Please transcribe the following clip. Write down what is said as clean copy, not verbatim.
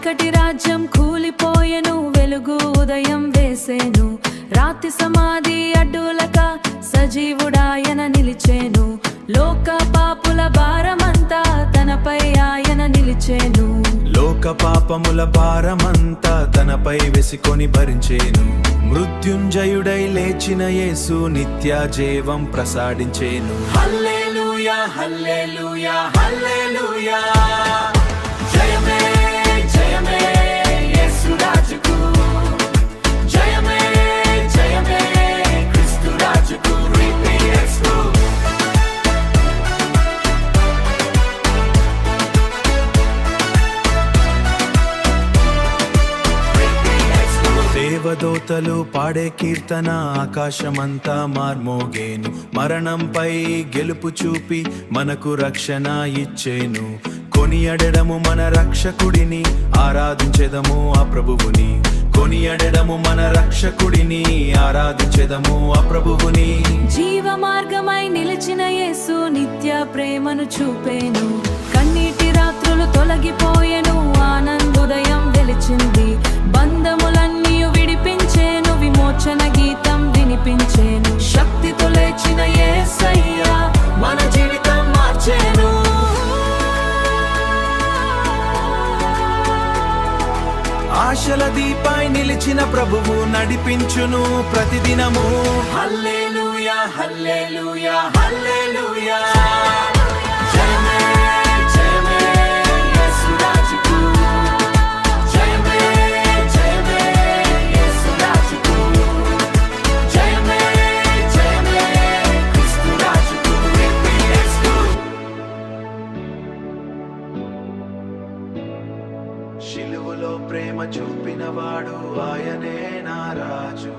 చీకటి రాజ్యం కూలిపోయెను, వెలుగు ఉదయం వేసేను. రాతి సమాధి అడ్డులక సజీవుడాయన నిలిచేను. లోక పాపుల భారమంతా తనపై ఆయన నిలిచేను. లోక పాపముల భారమంతా తనపై వెసికొని భరించేను. మృత్యుంజయుడై లేచిన యేసు నిత్య జీవం ప్రసాదించేను. హల్లెలూయా హల్లెలూయా హల్లెలూయా, జయమే జయమే యేసు రాజుకు, జయమే జయమే క్రీస్తు రాజుకు. దేవదూతలు పాడే కీర్తన ఆకాశమంతా మార్మోగేను. మరణంపై గెలుపు చూపి మనకు రక్షణ ఇచ్చేను. కొనియడము మన రక్షకుడిని, ఆరాధించెదము ఆ ప్రభువుని. కొనియడము మన రక్షకుడిని, ఆరాధించెదము ఆ ప్రభువుని. జీవ మార్గమై నిలిచిన యేసు నిత్య ప్రేమను చూపేను. కన్నీటి రాత్రులు తొలగిపోయెను, ఆనందోదయం వెలిచింది. బంధములన్నీ విడిపించేను, విమోచన గీతం వినిపించేను. శక్తితో లేచిన యేసయ్యా మన జీవితం మార్చేను. ఆశల దీపై నిలిచిన ప్రభువు నడిపించును ప్రతిదినము. హల్లెలూయా హల్లెలూయా హల్లెలూయా, జయమే జయమే యేసు రాజుకు, జయమే జయమే యేసు రాజుకు, జయమే జయమే క్రీస్తు రాజుకు. శిలువలో ప్రేమ చూపినవాడు ఆయనే నా రాజు.